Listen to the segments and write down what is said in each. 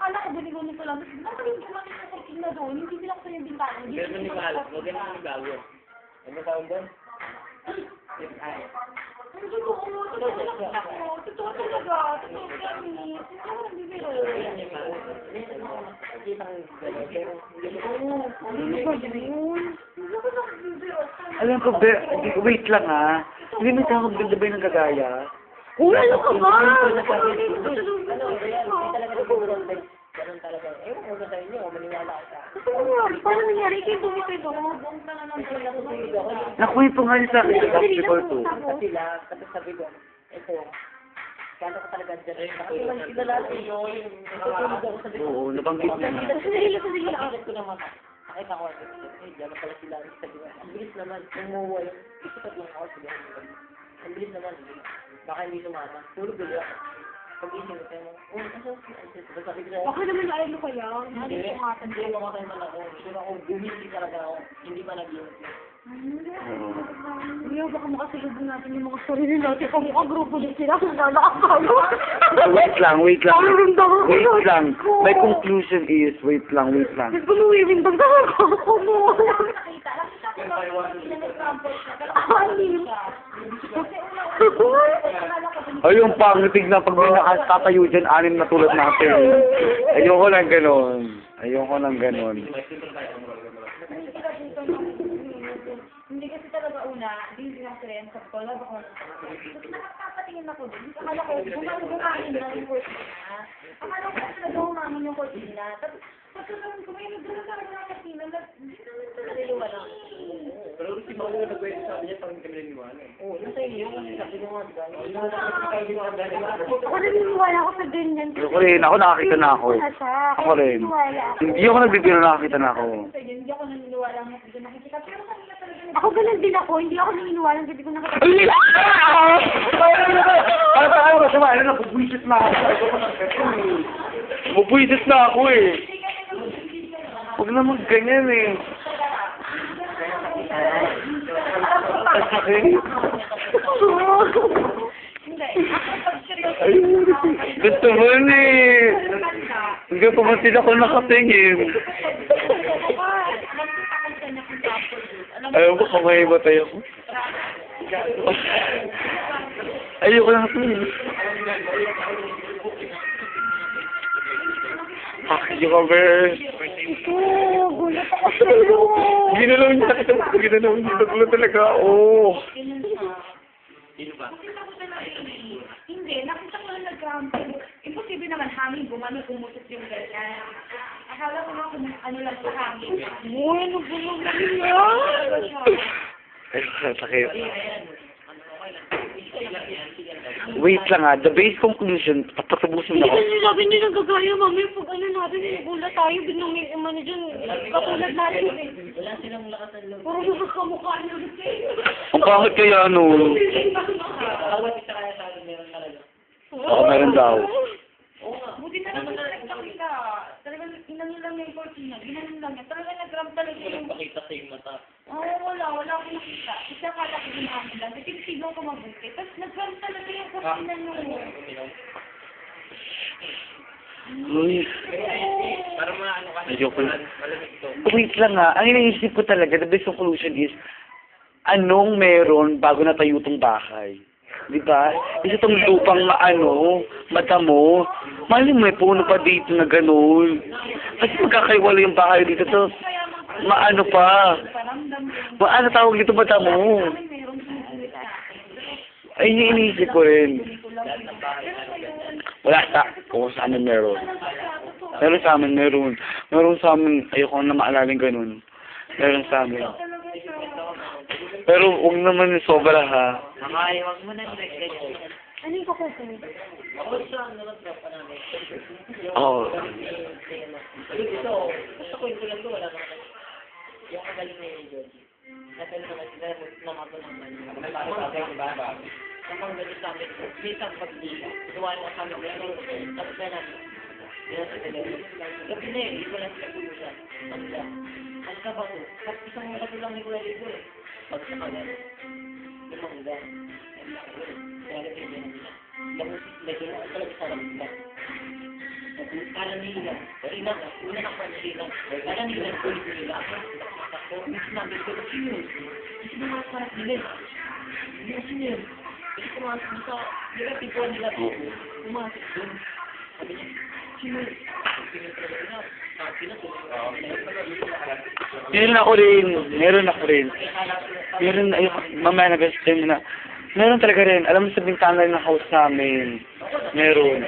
akala ko balik-balik ko lang. Tapos nakaling kumain sa cortina doon. Hindi binaksan yung bintana. Pero ni Mahal, huwag yan ang bago. Ano tawag doon? Ang totoo talaga. Totoo talaga. Alam ko, wait lang ha. Hindi mo sa akong ganda ba yung nagagaya? Uy, ano ka ba? Ganun talaga. Ewan ko sa inyo, maniwala ka. Paano nangyari kayo bumitoy doon? Nakwento nga niya sa akin sa basketball to. Sila, tapos sabi ko, ito, kala ko talaga dyan. Kasi lang sila lahat yun. Natutulog ako sa likod. Oo, nabanggit niya na. Nakakit ko naman. Nakita ko, dyan na pala sila. Sabi ko, ang bilis naman. Umuwa yun. Isipat lang ako. Ang bilis naman. Baka hindi sumama. Tulog ulit ako. Pag-ising ko tayo, sabi ko sa'yo, Baka naman ayaw mo kaya. hindi mo makatayo man ako. Sure ako, bumili talaga ako. Hindi ba nag-iinti? Kuya, baka makasalubong natin yung mga sarili natin. Kung mukha grupo din sila, kung nakakalo. Wait lang. Ang ramdaman ko. Wait lang. My conclusion is, wait lang. Gusto mo wiwindang talaga ako mo. Ay, yung pangitig na pag may nakatatayo dyan, anim na tulad natin. Ayoko lang ganon. Hindi kasi talaga una, hindi sinasirayan sa ko, labo ko. Tapos nakakapatingin ako doon. Akala ko, bumangin na yung cortina. Akala ko talaga humangin yung cortina. Tapos, pagkakaroon ko, may nagdala talaga ng cortina. Hindi naman talaga liwala. Pero si Mauro na nag-wait sa kanya pag kami naniwala. Oo, nasa inyo kasi sabi ko nga, diba? Ako naniniwala ako sa ganyan. Ako rin, ako nakakita na ako. Ako rin. Hindi ako nagbibiro, nakakita na ako. Hindi ako naniniwala nga hindi ko nakikita. Pero kanina talaga ako ganun din ako. Hindi ako naniniwala nga hindi ko nakikita. Para sa ayaw masama, ano na, bubwisit na ako. Bubwisit na ako eh. Huwag naman ganyan eh. Sakit. Ay, gusto mo na eh. Hindi pa ba sila ko nakatingin? Ayaw ko kung may batay ako. Ayoko lang ito eh. Hindi ka, Bear. Gulat ako sa'yo. Ginalaw niya. Nagulat talaga ako. Sino ba? Hindi, nakita ko na nag-camping. Imposible naman hangin, umutot yung ganyan. Akala ko nga kung ano lang sa hangin. Uy, ano ba naman yan? Ay, sakit. Wait lang ha, the base conclusion, patapusin Hindi ako. kasi sabi nila gagaya, mami, pag ano natin, gulat tayo, biglang may umano dyan, katulad natin eh. Wala silang lakas ng loob. Puro gusto kamukha niyo eh. Ang pangit kaya ano? Tawag isa kaya sa akin meron talaga. Baka meron daw. Oo nga. Buti na lang nagkakita. Talagang inangin lang yung cortina, ginanin lang niya. Talagang nag-ram talaga yung... Pakita sa yung mata. wala akong nakita. Kasi akala ko ginamin lang. Kasi sigaw ko mabuti. Tapos nag-ram talaga yung cortina nyo. Uy, Parang mga ano kasi. ayoko lang. Malamig ito. Wait lang ha, ang iniisip ko talaga, the best conclusion is, anong meron bago natayo tong bahay? Diba? Isa tong lupang madamo. Mali mo, may puno pa dito na gano'n. Kasi magkakaiwala yung bahay dito to. Maano pa? Maano tawag dito madamo? Ay, yung iniisip ko rin. Wala kung sa amin meron. Meron sa amin, meron. Meron sa amin, ayoko na maalaling ganun. Meron sa amin. Pero huwag naman yung sobra ha. Nakaiwag mo na yung ganyan. Ano yung kukunin? Ako siya ang nalatrap pa namin. Oo. Ito, sa kwento lang to, wala naman. Yung kagaling na yung Georgie. Kasi ito na sila, naman ko naman. Kapag galit sa amin, minsan pag-iba. Inuwan ko sa amin, tapos na namin. Gabi na yun, hindi ko lang siya siya. Ang kabato, kasi isang bato lang ni Kuya Ligo eh. Pag sa kanal, lumangga. Kaya nagiging nila. Medyo na talaga sa ramdam. Kala nila, una na pa nila, kala nila, kulit nila, ako, sinabi ko, sino yun? Kasi mga parang nila, hindi ko sino yun. Kasi pumasok dito, di ba tipuan nila po, pumasok dun. Sabi niya, sino yun? Meron ako rin. Mamaya na best friend na. Meron talaga rin. Alam mo sa bintana ng house namin. Meron.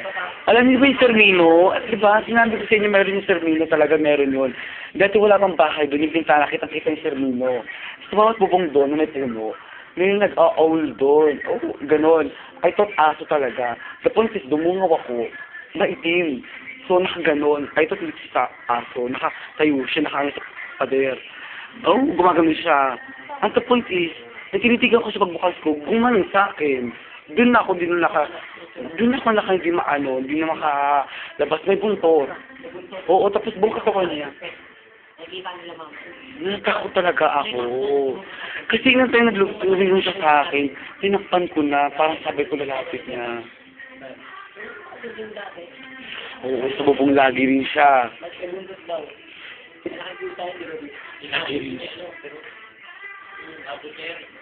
Alam niyo ba yung Sermino? Diba? Sinabi ko sa inyo meron yung Sermino. Talaga meron yun. Dati wala pang bahay doon. Yung bintana, kitang-kita yung Sermino. Sa bawat bubong doon, may puno. May nag-a-owl doon. Oh, ganon. I thought aso talaga. The point is, dumungaw ako. Naitim. So, nakaganon. I thought it's sa aso. Nakatayo siya, nakangit sa pader. Oh, gumagano siya. And the point is, natinitigan ko sa pagbukas ko, gumanon sa akin. Doon ako hindi na makalabas. May buntot. Oo, tapos bungkas ako niya. Nakikita nila mama. Natakot talaga ako. Kasi nang tayo naglulong siya sa akin, tinakpan ko na, parang sabi ko lalapit niya. Kasi yung dati, Oo, sa bubong lagi rin siya. magkabundot daw. Nakikita tayo, di ba? Lagi rin siya.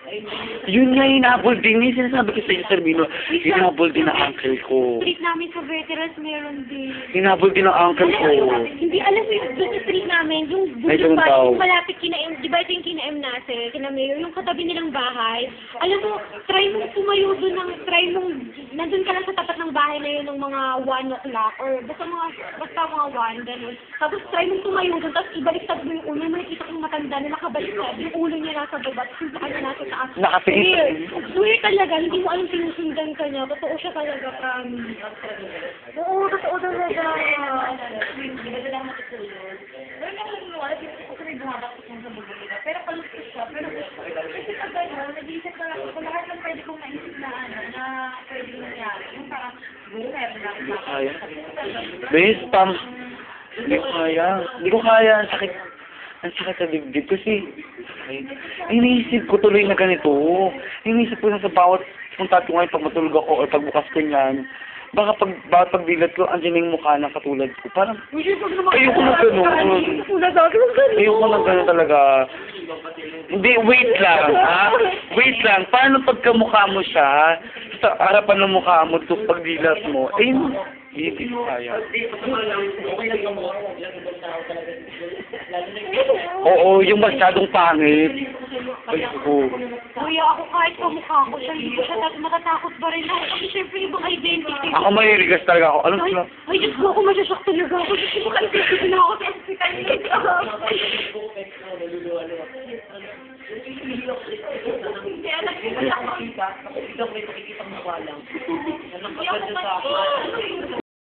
Ay, Yun nga, hinabol din. Yung sinasabi ko sa iyo, Servino, hinabol din ang uncle ko. Street namin sa veterans, meron din. Hinabol din ang uncle ko. Hindi, alam mo yung doon sa street namin, yung Ay, yung ganun bahay, daw. yung malapit kina M, di ba ito yung kina M nase, kina Mayor, yung katabi nilang bahay. Alam mo, try mong tumayo doon nandun ka lang sa tapat ng bahay na yun ng mga 1 o'clock, or basta mga 1, ganun. Tapos try mong tumayo doon, tapos ibaliktad mo yung ulo, may nakita kong matanda na nakabaliktad, yung ulo niya nasa baba, tapos yung kanya nasa taas. Nakatingin. Weird talaga, hindi mo alam sinusundan ka niya. Totoo siya talaga, promise. Oo, totoo talaga. Pero palustos siya. Pero kasi pag gano'n, nag-iisip ka lang, lahat ng pwede kong naisip na na pwede nangyari. Yung parang, siguro meron na ako. Kaya. Bes, Hindi ko kaya. Ang sakit sa dibdib kasi iniisip ko tuloy na ganito. Iniisip ko na sa bawat punta ko ngayon pag matulog ako o pagbukas ko niyan. Baka pagdilat ko, andyan yung mukha na katulad ko. Parang, ayoko na gano'n. Ayoko na gano'n talaga. Hindi, wait lang, ha? Wait lang. Paano pagkamukha mo siya, sa harapan ng mukha mo, to pagdilat mo, hindi kaya. Oo, yung masyadong pangit. Ayoko. Kuya, ako kahit kamukha ko siya, hindi ko siya matatakot pa rin ako. Kasi syempre ibang identity. Ako mahirigas talaga ako. Ano sila? Ay, Diyos ko, ako masasyak talaga ako. Diyos ko, kasi na ako sa hospital. Kaya nagsimulang makita. Ikaw may nakikita mo lang. Hindi ako